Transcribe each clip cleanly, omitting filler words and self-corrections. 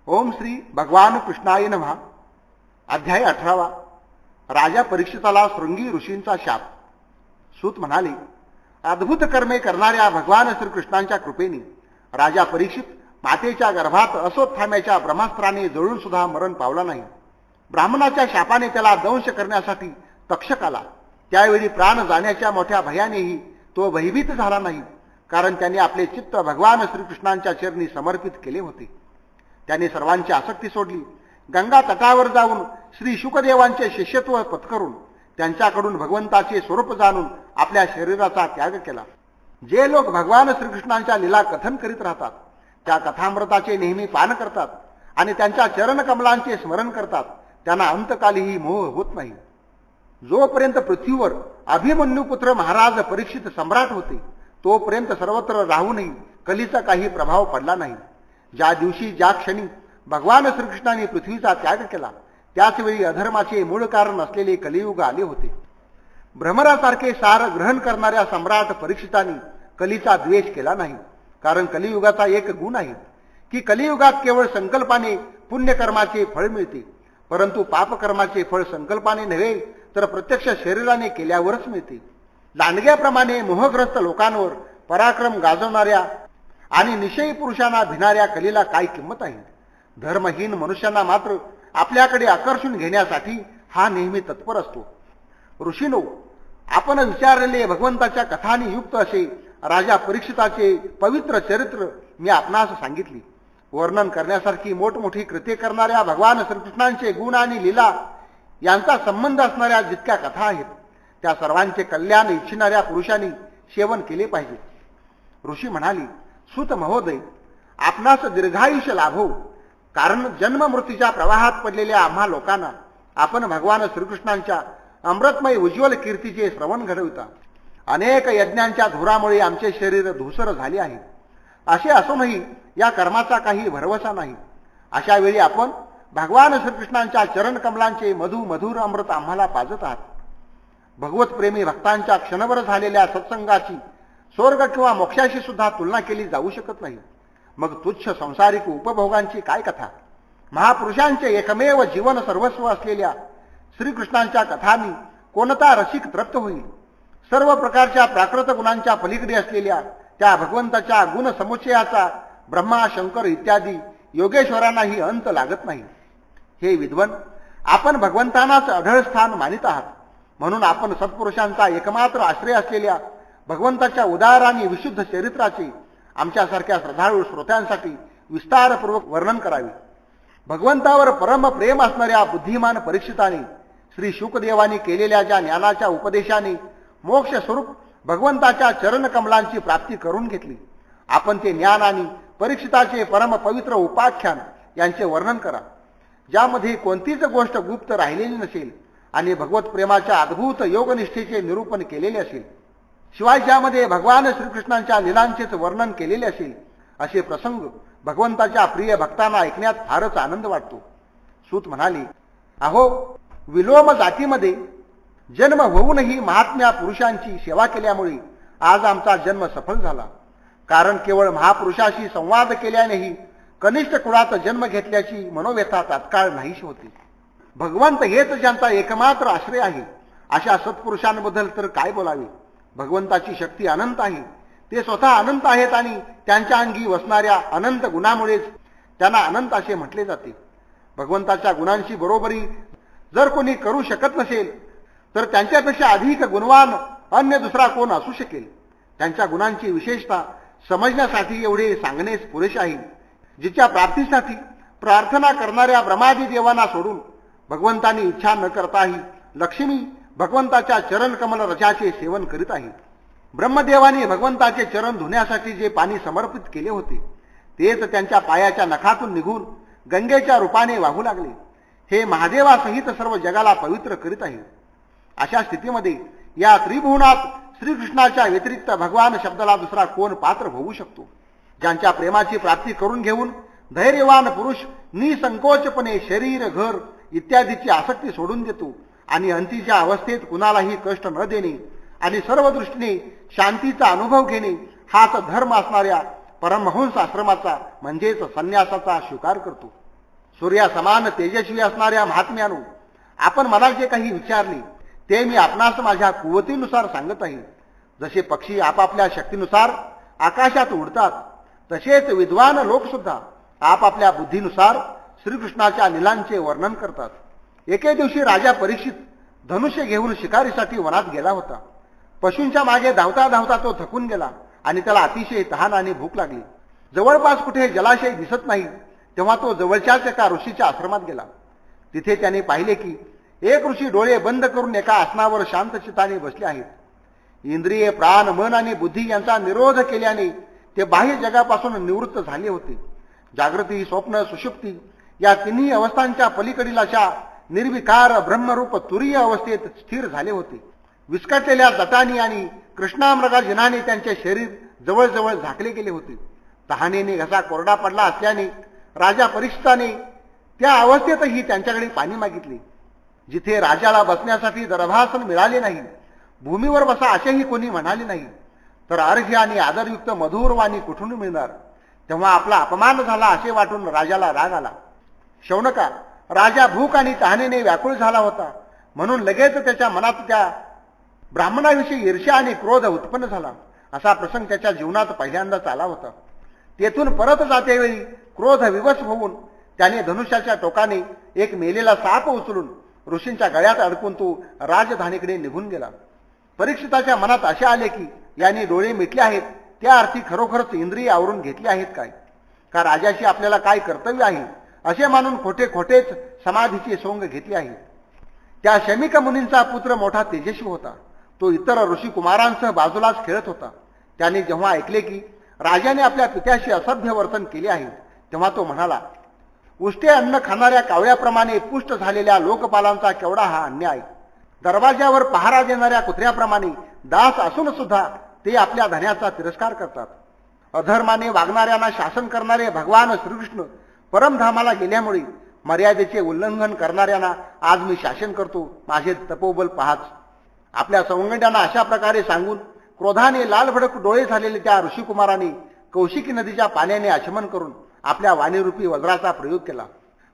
ओम श्री भगवान कृष्णाय नमः. अध्याय 18. राजा परीक्षिताला शृंगी ऋषींचा शाप. सूत म्हणाले, अद्भुत कर्मे करणाऱ्या भगवान श्रीकृष्णांच्या कृपेने राजा परीक्षित मातेच्या गर्भात अश्वत्थाम्याच्या ब्रह्मास्त्राने जळून सुद्धा मरण पावला नाही. ब्राह्मणाच्या शापाने त्याला दंश करण्यासाठी तक्षक आला. त्यावेळी प्राण जाण्याच्या मोठ्या भयानेही तो भयभीत झाला नाही, कारण त्याने आपले चित्त भगवान श्रीकृष्णांच्या चरणी समर्पित केले होते. त्याने सर्वांची आसक्ती सोडली. गंगा तटावर जाऊन श्री शुकदेवांचे शिष्यत्व पत्करून त्यांच्याकडून भगवंताचे स्वरूप जाणून आपल्या शरीराचा त्याग केला. जे लोक भगवान श्रीकृष्णांच्या लीला कथन करीत राहतात, त्या कथामृताचे नेहमी पान करतात आणि त्यांच्या चरणकमलांचे स्मरण करतात, त्यांना अंतकालीही मोह होत नाही. जोपर्यंत पृथ्वीवर अभिमन्युपुत्र महाराज परीक्षित सम्राट होते, तोपर्यंत सर्वत्र राहूनही कलीचा काही प्रभाव पडला नाही. ज्या दिवशी ज्या क्षणी भगवान श्रीकृष्णाने पृथ्वीचा त्याग केला, त्याच वेळी अधर्माचे मूळ कारण असलेले कलियुग आले होते. भ्रमरासारखे सार ग्रहण करणाऱ्या सम्राट परीक्षितांनी कलीचा द्वेष केला नाही, कारण कलियुगाचा एक गुण आहे की कलियुगात केवळ संकल्पाने पुण्यकर्माचे फळ मिळते, परंतु पापकर्माचे फळ संकल्पाने नव्हे तर प्रत्यक्ष शरीराने केल्यावरच मिळते. लांडग्याप्रमाणे मोहग्रस्त लोकांवर पराक्रम गाजवणाऱ्या आणि निश्चयी पुरुषांना भिणाऱ्या कलीला काय किंमत आहे. धर्महीन मनुष्यांना मात्र आपल्याकडे आकर्षून घेण्यासाठी हा नेहमी तत्पर असतो. ऋषीनो, आपण विचारलेले भगवंताच्या कथांनी युक्त असे राजा परीक्षिताचे पवित्र चरित्र मी आपणास सांगितली. वर्णन करण्यासारखी मोठमोठी कृत्ये करणाऱ्या भगवान श्रीकृष्णांचे गुण आणि लीला यांचा संबंध असणाऱ्या जितक्या कथा आहेत, त्या सर्वांचे कल्याण इच्छिणाऱ्या पुरुषांनी सेवन केले पाहिजे. ऋषी म्हणाली, सुत महोदय, आपणास दीर्घायुष्य लाभो, कारण जन्म मृत्यूच्या प्रवाहात पडलेल्या आम्हा लोकांना आपण भगवान श्रीकृष्णांच्या अमृतमय उज्ज्वल कीर्तीचे श्रवण घडविता. अनेक यज्ञांच्या धुरामुळे आमचे शरीर धूसर झाले आहे. असे असूनही या कर्माचा काही भरवसा नाही. अशा वेळी आपण भगवान श्रीकृष्णांच्या चरणकमलांचे मधुर अमृत आम्हाला पाजत आहात. भगवत प्रेमी भक्तांच्या क्षणभर झालेल्या सत्संगाची स्वर्ग किंवा मोक्षाशी सुद्धा तुलना केली जाऊ शकत नाही. मग तुच्छ संसारिक उपभोगांची काय कथा. महापुरुषांचे एकमेव जीवन सर्वस्व असलेल्या श्रीकृष्णांच्या कथांनी कोणता रसिक तृप्त होईल. सर्व प्रकारच्या प्राकृत गुणांच्या पलीकडे असलेल्या त्या भगवंताच्या गुणसमुच्चयाचा ब्रह्मा, शंकर इत्यादी योगेश्वरांनाही अंत लागत नाही. हे विद्वन, आपण भगवंतांनाच अढळ स्थान मानित आहात, म्हणून आपण सत्पुरुषांचा एकमात्र आश्रय असलेल्या भगवंताच्या उदार आणि विशुद्ध चरित्राचे आमच्यासारख्या श्रद्धाळू श्रोत्यांसाठी विस्तारपूर्वक वर्णन करावे. भगवंतावर परम प्रेम असणाऱ्या बुद्धिमान परीक्षिताने श्री शुकदेवानी केलेल्या ज्या ज्ञानाच्या उपदेशाने मोक्ष स्वरूप भगवंताच्या चरणकमलांची प्राप्ती करून घेतली, आपण ते ज्ञान आणि परीक्षिताचे परम पवित्र उपाख्यान यांचे वर्णन करा, ज्यामध्ये कोणतीच गोष्ट गुप्त राहिलेली नसेल आणि भगवत प्रेमाच्या अद्भुत योगनिष्ठेचे निरूपण केलेले असेल. शिवाय ज्यामध्ये भगवान श्रीकृष्णांच्या लीलांचेच वर्णन केलेले असेल, असे प्रसंग भगवंताच्या प्रिय भक्तांना ऐकण्यात फारच आनंद वाटतो. सूत म्हणाले, अहो, विलोम जातीमध्ये जन्म होऊनही महात्म्या पुरुषांची सेवा केल्यामुळे आज आमचा जन्म सफल झाला. कारण केवळ महापुरुषाशी संवाद केल्यानेही कनिष्ठ कुळात जन्म घेतल्याची मनोव्यथा तात्काळ नाहीशी होती. भगवंत हेच ज्यांचा एकमात्र आश्रय आहे, अशा सत्पुरुषांबद्दल तर काय बोलावे. भगवंताची शक्ती अनंत आहे. ते स्वतः अनंत आहेत आणि त्यांच्या अंगी वसणाऱ्या अनंत गुणामुळेच त्यांना अनंत असे म्हटले जाते. भगवंताच्या गुणांशी बरोबरी जर कोणी करू शकत नसेल, तर त्यांच्यापेक्षा अधिक गुणवान अन्य दुसरा कोण असू शकेल. त्यांच्या गुणांची विशेषता समजण्यासाठी एवढे सांगणेच पुरेसे आहे. जिच्या प्राप्तीसाठी प्रार्थना करणाऱ्या ब्रह्मादी देवांना सोडून भगवंतांनी इच्छा न करताही लक्ष्मी भगवंताच्या चरणकमल रजाचे सेवन करीत आहे. ब्रह्मदेवाने भगवंताचे चरण धुण्यासाठी जे पाणी समर्पित केले होते, तेच त्यांच्या पायाच्या नखातून निघून गंगेच्या रूपाने वाहू लागले. हे महादेवासहित सर्व जगाला पवित्र करीत आहे. अशा स्थितीमध्ये या त्रिभुवनात श्रीकृष्णाच्या व्यतिरिक्त भगवान शब्दाला दुसरा कोण पात्र होऊ शकतो. ज्यांच्या प्रेमाची प्राप्ती करून घेऊन धैर्यवान पुरुष निसंकोचपणे शरीर, घर इत्यादीची आसक्ती सोडून देतो आणि अंतीच्या अवस्थेत कुणालाही कष्ट न देणे आणि सर्व दृष्टीने शांतीचा अनुभव घेणे हाच धर्म असणाऱ्या परमहंस आश्रमाचा म्हणजेच संन्यासाचा स्वीकार करतो. सूर्यासमान तेजस्वी असणाऱ्या महात्म्यानो, आपण मला जे काही विचारले ते मी आपणास माझ्या कुवतीनुसार सांगत आहे. जसे पक्षी आपापल्या शक्तीनुसार आकाशात उडतात, तसेच विद्वान लोक सुद्धा आपापल्या बुद्धीनुसार श्रीकृष्णाच्या लीलांचे वर्णन करतात. एके दिवशी राजा परीक्षित धनुष्य घेऊन शिकारीसाठी वनात गेला होता. पशूंच्या मागे धावता धावता तो थकून गेला आणि त्याला अतिशय तहान आणि भूक लागली. जवळपास कुठे जलाशय दिसत नाही, तेव्हा तो जवळच्याच एका ऋषीच्या आश्रमात गेला. तिथे त्याने पाहिले की एक ऋषी डोळे बंद करून एका आसनावर शांत चित्ताने बसले आहेत. इंद्रिय, प्राण, मन आणि बुद्धी यांचा निरोध केल्याने ते बाह्य जगापासून निवृत्त झाले होते. जागृती, स्वप्न, सुषुप्ती या तिन्ही अवस्थांच्या पलीकडील अशा निर्विकार ब्रह्मरूप तुरीय अवस्थेत स्थिर झाले होते. विस्कटलेल्या जटांनी आणि कृष्णामृगाजिनाने त्यांचे शरीर जवळजवळ झाकले गेले होते. तहानेने घसा कोरडा पडला असल्याने राजा परीक्षिताने त्या अवस्थेतही त्यांच्याकडे पाणी मागितले. जिथे राजाला बसण्यासाठी दर्भासन मिळाले नाही, भूमीवर बसा असेही कोणी म्हणाले नाही, तर अर्घ्य आणि आदरयुक्त मधुर वाणी कुठून मिळणार? तेव्हा आपला अपमान झाला असे वाटून राजाला राग आला. शौनका, राजा भूक आणि तहानेने व्याकुळ झाला होता, म्हणून लगेच त्याच्या मनात त्या ब्राह्मणाविषयी ईर्ष्या आणि क्रोध उत्पन्न झाला. असा प्रसंग त्याच्या जीवनात पहिल्यांदाच आला होता. तेथून परत जातेवेळी क्रोध विवश होऊन त्याने धनुष्याच्या टोकाने एक मेलेला साप उचलून ऋषींच्या गळ्यात अडकून तो राजधानीकडे निघून गेला. परीक्षिताच्या मनात असे आले की यांनी डोळे मिटले आहेत, त्या अर्थी खरोखरच इंद्रिय आवरून घेतली आहेत काय? का राजाशी आपल्याला काय कर्तव्य आहे असे मानून खोटे खोटेच समाधीचे सोंग घेतले आहे. त्या शमिक मुनींचा पुत्र मोठा तेजस्वी होता. तो इतर ऋषी कुमारांसह बाजूलाच खेळत होता. त्याने जेव्हा ऐकले की राजाने आपल्या पित्याशी असभ्य वर्तन केले आहे, तेव्हा तो म्हणाला, उष्टे अन्न खाणाऱ्या कावळ्याप्रमाणे पुष्ट झालेल्या लोकपालांचा केवढा हा अन्याय! दरवाज्यावर पहारा देणाऱ्या कुत्र्याप्रमाणे दास असून सुद्धा ते आपल्या धन्याचा तिरस्कार करतात. अधर्माने वागणाऱ्यांना शासन करणारे भगवान श्रीकृष्ण परमधामाला गेल्यामुळे मर्यादेचे उल्लंघन करणाऱ्यांना आज मी शासन करतो, माझे तपोबल पाहाच. आपल्या सवंगड्यांना अशा प्रकारे सांगून क्रोधाने लालभडक डोळे झालेले त्या ऋषिकुमाराने कौशिकी नदीच्या पाण्याने आचमन करून आपल्या वाणीरूपी वज्राचा प्रयोग केला.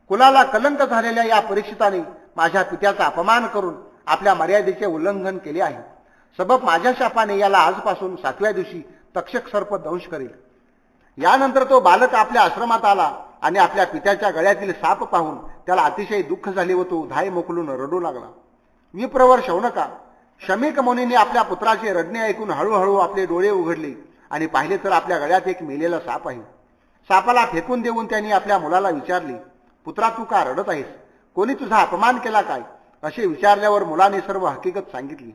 कुलाला कलंक झालेल्या या परीक्षिताने माझ्या पित्याचा अपमान करून आपल्या मर्यादेचे उल्लंघन केले आहे. सबब माझ्या शापाने याला आजपासून 7व्या दिवशी तक्षक सर्प दंश करेल. यानंतर तो बालक आपल्या आश्रमात आला आणि आपल्या पित्याच्या गळ्यातील साप पाहून त्याला अतिशय दुःख झाले व तो धाय मोकलून रडू लागला. विप्रवर शौनका, शमीक मुनीने आपल्या पुत्राचे रडणे ऐकून हळूहळू आपले डोळे उघडले आणि पाहिले तर आपल्या गळ्यात एक मेलेला साप आहे. सापाला फेकून देऊन त्यांनी आपल्या मुलाला विचारले, पुत्रा, तू का रडत आहेस? कोणी तुझा अपमान केला काय? असे विचारल्यावर मुलाने सर्व हकीकत सांगितली.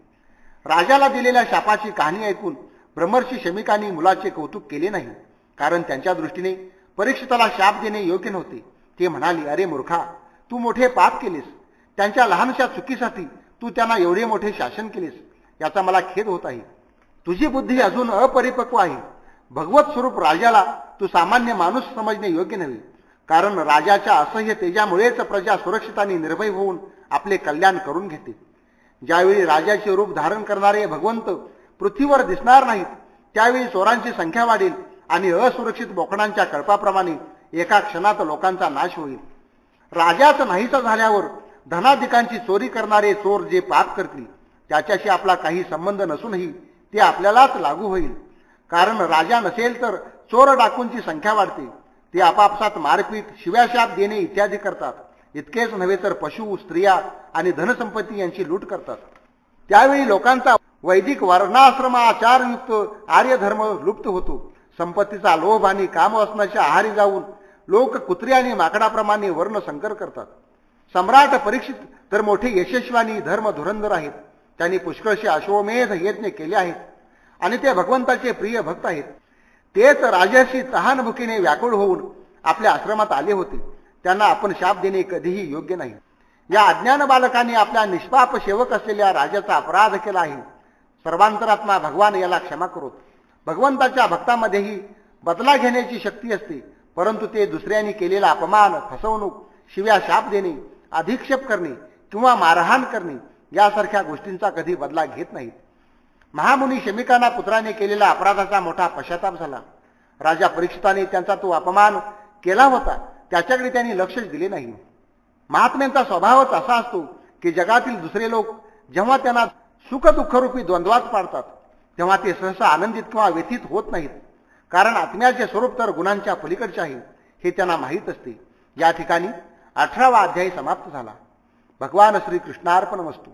राजाला दिलेल्या शापाची कहाणी ऐकून ब्रह्मर्षी शमिकांनी मुलाचे कौतुक केले नाही, कारण त्यांच्या दृष्टीने परीक्षिताला शाप देणे योग्य नव्हते. ते म्हणाले, अरे मूर्खा, तू मोठे पाप केलेस. त्यांच्या लहानशा चुकीसाठी तू त्यांना एवढे मोठे शासन केलेस, याचा मला खेद होत आहे. तुझी बुद्धी अजून अपरिपक्व आहे. भगवत स्वरूप राजाला तू सामान्य माणूस समजणे योग्य नव्हे, कारण राजाच्या असह्य तेजामुळेच प्रजा सुरक्षित आणि निर्भय होऊन आपले कल्याण करून घेते. ज्यावेळी राजाचे रूप धारण करणारे भगवंत पृथ्वीवर दिसणार नाहीत, त्यावेळी चोरांची संख्या वाढेल आणि असुरक्षित बोकडांच्या कळपाप्रमाणे एका क्षणात लोकांचा नाश होईल. राजाच नाहीसा झाल्यावर धनाधिकांची चोरी करणारे चोर जे पाप करतील त्याच्याशी आपला काही संबंध नसूनही ते आपल्यालाच लागू होईल. कारण राजा नसेल तर चोर डाकूंची संख्या वाढते. ते आपापसात मारपीट, शिव्याशाप देणे इत्यादी करतात. इतकेच नव्हे तर पशु, स्त्रिया आणि धनसंपत्ती यांची लूट करतात. त्यावेळी लोकांचा वैदिक वर्णाश्रमाचारयुक्त आर्यधर्म लुप्त होतो. संपत्तीचा लोभ आणि कामवासनाच्या आहारी जाऊन लोक कुत्री आणि माकडाप्रमाणे वर्ण संकर करतात. सम्राट परीक्षित तर मोठे यशस्वी आणि धर्म धुरंधर आहेत. त्यांनी पुष्कळशे अश्वमेध यज्ञ केले आहेत आणि ते भगवंताचे प्रिय भक्त आहेत. तेच राजाशी तहानभुकीने व्याकुळ होऊन आपल्या आश्रमात आले होते. त्यांना आपण शाप देणे कधीही योग्य नाही. या अज्ञान बालकाने आपल्या निष्पाप सेवक असलेल्या राजाचा अपराध केला आहे. सर्वांतरात्मा भगवान याला क्षमा करोत. भगवंताच्या भक्तामध्येही बदला घेण्याची शक्ती असते, परंतु ते दुसऱ्यांनी केलेला अपमान, फसवणूक, शिव्या शाप देणे, अधिक्षेप करणे किंवा मारहाण करणे यासारख्या गोष्टींचा कधी बदला घेत नाहीत. महामुनी शमिकांना पुत्राने केलेला अपराधाचा मोठा पश्चाताप झाला. राजा परीक्षिताने त्यांचा तो अपमान केला होता, त्याच्याकडे त्यांनी लक्षच दिले नाही. महात्म्यांचा स्वभावच असा असतो की जगातील दुसरे लोक जेव्हा त्यांना सुख दुःखरूपी द्वंद्वात पाडतात तेव्हा ते सहसा आनंदित किंवा व्यथित होत नाहीत, कारण आत्म्याचे स्वरूप तर गुणांच्या पलीकडचे आहे हे त्यांना माहीत असते. या ठिकाणी 18वा अध्याय समाप्त झाला. भगवान श्री कृष्णार्पण वस्तू.